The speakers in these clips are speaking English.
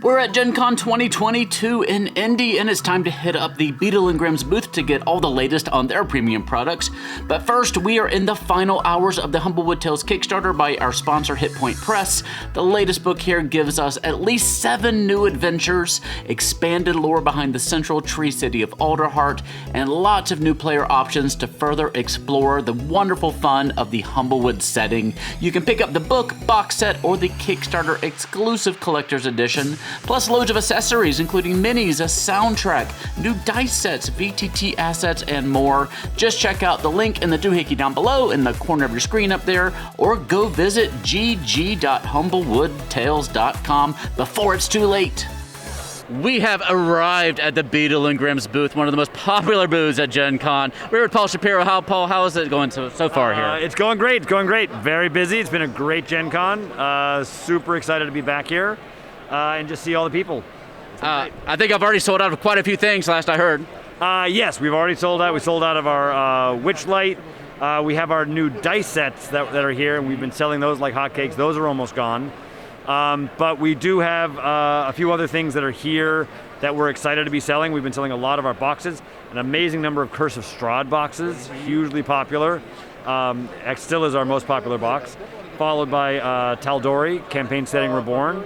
We're at GenCon 2022 in Indy, and it's time to hit up the Beadle Grimm's booth to get all the latest on their premium products. But first, we are in the final hours of the Humblewood Tales Kickstarter by our sponsor, Hit Point Press. The latest book here gives us at least 7 new adventures, expanded lore behind the central tree city of Alderheart, and lots of new player options to further explore the wonderful fun of the Humblewood setting. You can pick up the book, box set, or the Kickstarter exclusive collector's edition, plus loads of accessories including minis, a soundtrack, new dice sets, VTT assets, and more. Just check out the link in the doohickey down below in the corner of your screen up there, or go visit gg.humblewoodtales.com before it's too late. We have arrived at the Beadle Grimm's booth, one of the most popular booths at GenCon. We're with Paul Shapiro. Paul, how is it going so far here? It's going great. Very busy. It's been a great GenCon. Super excited to be back here and just see all the people. I think I've already sold out of quite a few things, last I heard. Yes, we've already sold out. We sold out of our Witchlight. We have our new dice sets that are here, and we've been selling those like hotcakes. Those are almost gone. But we do have a few other things that are here that we're excited to be selling. We've been selling a lot of our boxes, an amazing number of Curse of Strahd boxes, hugely popular. X still is our most popular box, followed by Tal'Dorei, Campaign Setting Reborn.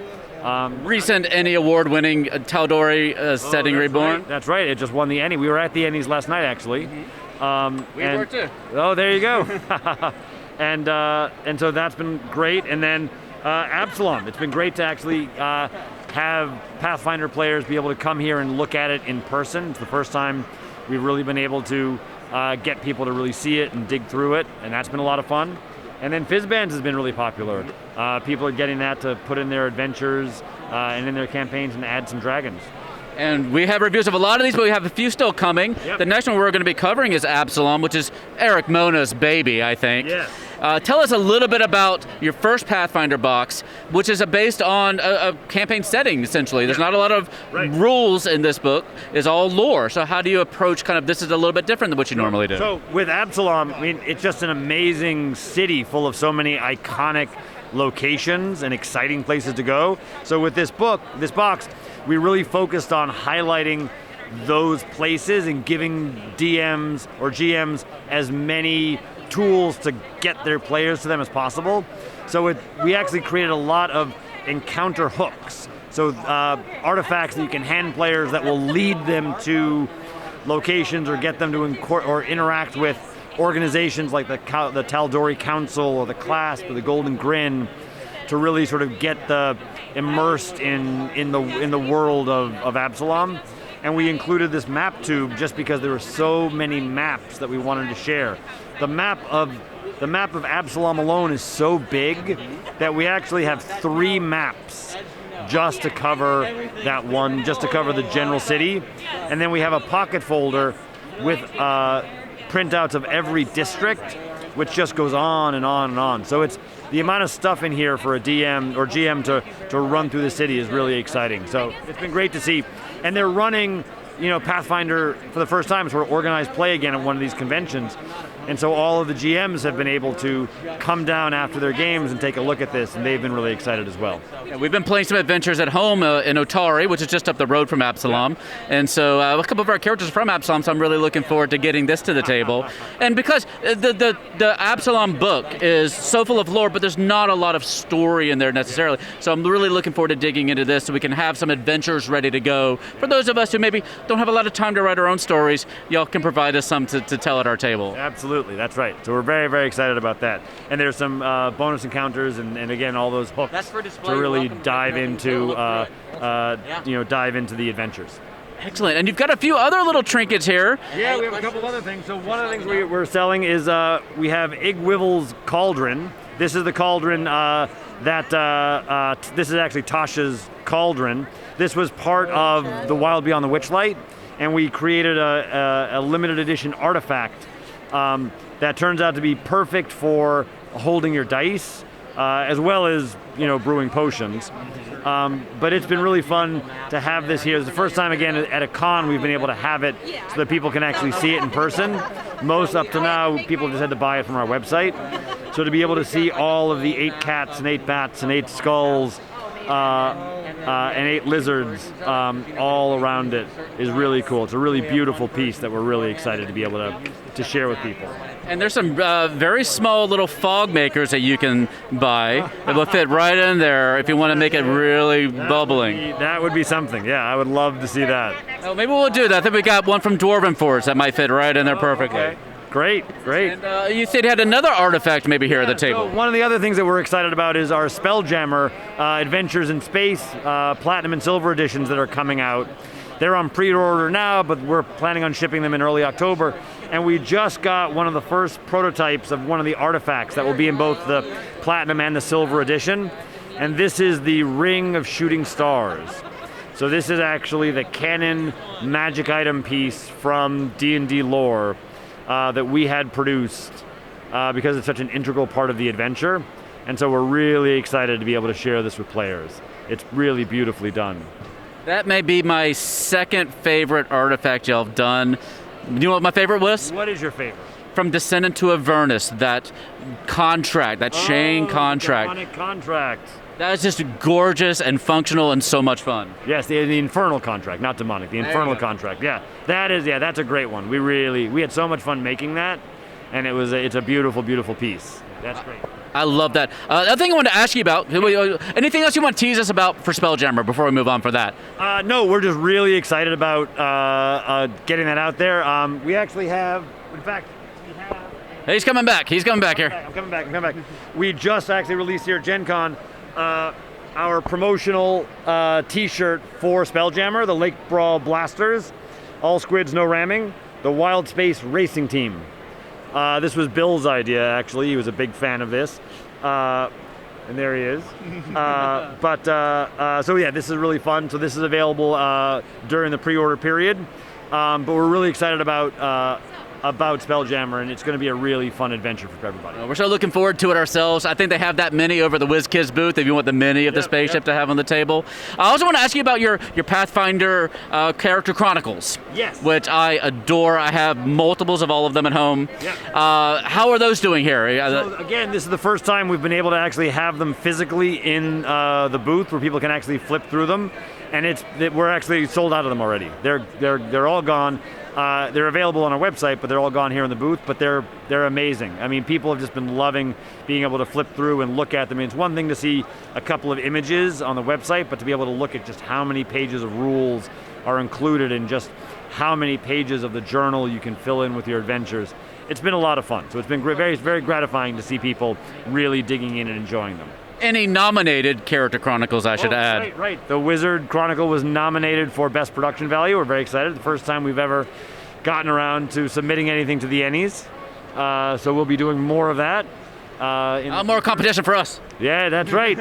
Recent Ennie award-winning Tal'Dorei Setting Reborn. That's right, it just won the Ennie. We were at the Ennies last night, actually. We were too. Oh, there you go. and so that's been great. And then Absalom. It's been great to actually have Pathfinder players be able to come here and look at it in person. It's the first time we've really been able to get people to really see it and dig through it, and that's been a lot of fun. And then Fizzbands has been really popular. People are getting that to put in their adventures and in their campaigns and add some dragons. And we have reviews of a lot of these, but we have a few still coming. Yep. The next one we're going to be covering is Absalom, which is Eric Mona's baby, I think. Yes. Tell us a little bit about your first Pathfinder box, which is based on a campaign setting, essentially. There's not a lot of rules in this book. It's all lore. So how do you approach this is a little bit different than what you normally do? So with Absalom, I mean, it's just an amazing city full of so many iconic locations and exciting places to go. So with this box, we really focused on highlighting those places and giving DMs or GMs as many tools to get their players to them as possible. So we actually created a lot of encounter hooks. So artifacts that you can hand players that will lead them to locations or get them to interact with organizations like the Tal'Dorei Council or the Clasp or the Golden Grin, to really sort of get immersed in the world of Absalom. And we included this map tube just because there were so many maps that we wanted to share. The map of Absalom alone is so big that we actually have 3 maps just to cover the general city. And then we have a pocket folder with printouts of every district, which just goes on and on and on. So it's the amount of stuff in here for a DM or GM to run through the city is really exciting. So it's been great to see. And they're running, Pathfinder for the first time, sort of organized play again at one of these conventions. And so all of the GMs have been able to come down after their games and take a look at this, and they've been really excited as well. Yeah, we've been playing some adventures at home in Otari, which is just up the road from Absalom. Yeah. And so a couple of our characters are from Absalom, so I'm really looking forward to getting this to the table. And because the Absalom book is so full of lore, but there's not a lot of story in there necessarily. So I'm really looking forward to digging into this so we can have some adventures ready to go. For those of us who maybe don't have a lot of time to write our own stories, y'all can provide us some to tell at our table. Absolutely. That's right. So we're very, very excited about that. And there's some bonus encounters and again, all those hooks to really dive into dive into the adventures. Excellent. And you've got a few other little trinkets here. Yeah, we have a couple other things. So one of the things we're selling is we have Iggwilv's Cauldron. This is the Cauldron this is actually Tasha's Cauldron. This was part of the Wild Beyond the Witchlight, and we created a limited edition artifact that turns out to be perfect for holding your dice, as well as brewing potions. But it's been really fun to have this here. It's the first time again at a con we've been able to have it so that people can actually see it in person. Most up to now people just had to buy it from our website. So to be able to see all of the 8 cats and 8 bats and 8 skulls and 8 lizards all around it is really cool. It's a really beautiful piece that we're really excited to be able to share with people. And there's some very small little fog makers that you can buy that will fit right in there if you want to make it really bubbling. That would be something. Yeah, I would love to see that. Oh, maybe we'll do that. I think we got one from Dwarven Force that might fit right in there perfectly. Okay. Great. And you said you had another artifact maybe here at the table. So one of the other things that we're excited about is our Spelljammer Adventures in Space Platinum and Silver editions that are coming out. They're on pre-order now, but we're planning on shipping them in early October. And we just got one of the first prototypes of one of the artifacts that will be in both the Platinum and the Silver edition. And this is the Ring of Shooting Stars. So this is actually the canon magic item piece from D&D lore that we had produced because it's such an integral part of the adventure. And so we're really excited to be able to share this with players. It's really beautifully done. That may be my second favorite artifact y'all have done. You know what my favorite was? What is your favorite? From Descendant to Avernus, that contract, that chain contract. Demonic contract. That is just gorgeous and functional and so much fun. Yes, the infernal contract, not demonic. The infernal contract. Yeah, that's a great one. We had so much fun making that, and it's a beautiful, beautiful piece. That's great. I love that. Another thing I wanted to ask you about, anything else you want to tease us about for Spelljammer before we move on for that? No, we're just really excited about getting that out there. We actually have, in fact, He's coming back here. I'm coming back. We just actually released here at GenCon our promotional t-shirt for Spelljammer, the Lake Brawl Blasters, all squids, no ramming, the Wildspace racing team. This was Bill's idea, actually. He was a big fan of this. And there he is. So yeah, this is really fun. So this is available during the pre-order period. But we're really excited about Spelljammer, and it's going to be a really fun adventure for everybody. We're so looking forward to it ourselves. I think they have that mini over the WizKids booth if you want the mini of the spaceship to have on the table. I also want to ask you about your Pathfinder Character Chronicles. Yes. Which I adore. I have multiples of all of them at home. Yep. How are those doing here? So again, this is the first time we've been able to actually have them physically in the booth where people can actually flip through them. And we're actually sold out of them already. They're all gone. They're available on our website, but they're all gone here in the booth. But they're amazing. I mean, people have just been loving being able to flip through and look at them. I mean, it's one thing to see a couple of images on the website, but to be able to look at just how many pages of rules are included and just how many pages of the journal you can fill in with your adventures. It's been a lot of fun. So it's been very, very gratifying to see people really digging in and enjoying them. Any-nominated Character Chronicles, I should add. Right. The Wizard Chronicle was nominated for Best Production Value. We're very excited. The first time we've ever gotten around to submitting anything to the Ennies. So we'll be doing more of that. More competition for us. Yeah, that's right.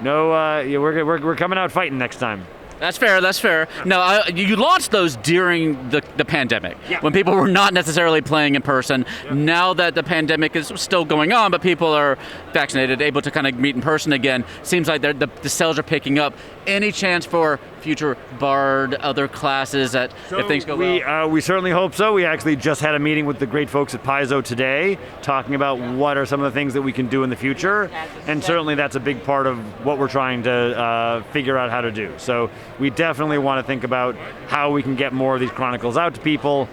We're coming out fighting next time. That's fair. No, you launched those during the pandemic, when people were not necessarily playing in person. Yeah. Now that the pandemic is still going on, but people are vaccinated, able to kind of meet in person again, seems like the sales are picking up. Any chance for future Bard, other classes if things go well? We certainly hope so. We actually just had a meeting with the great folks at Paizo today, talking about what are some of the things that we can do in the future, and certainly that's a big part of what we're trying to figure out how to do. So we definitely want to think about how we can get more of these chronicles out to people,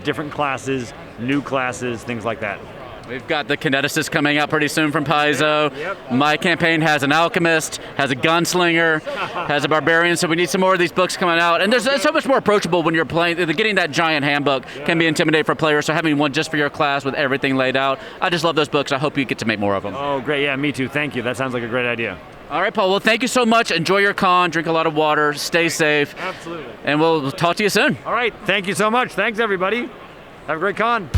different classes, new classes, things like that. We've got the Kineticist coming out pretty soon from Paizo. Yep. My campaign has an alchemist, has a gunslinger, has a barbarian, so we need some more of these books coming out. And there's so much more approachable when you're playing. Getting that giant handbook can be intimidating for players, so having one just for your class with everything laid out, I just love those books. I hope you get to make more of them. Oh, great. Yeah, me too. Thank you. That sounds like a great idea. All right, Paul. Well, thank you so much. Enjoy your con. Drink a lot of water. Stay safe. Absolutely. And we'll talk to you soon. All right. Thank you so much. Thanks, everybody. Have a great con.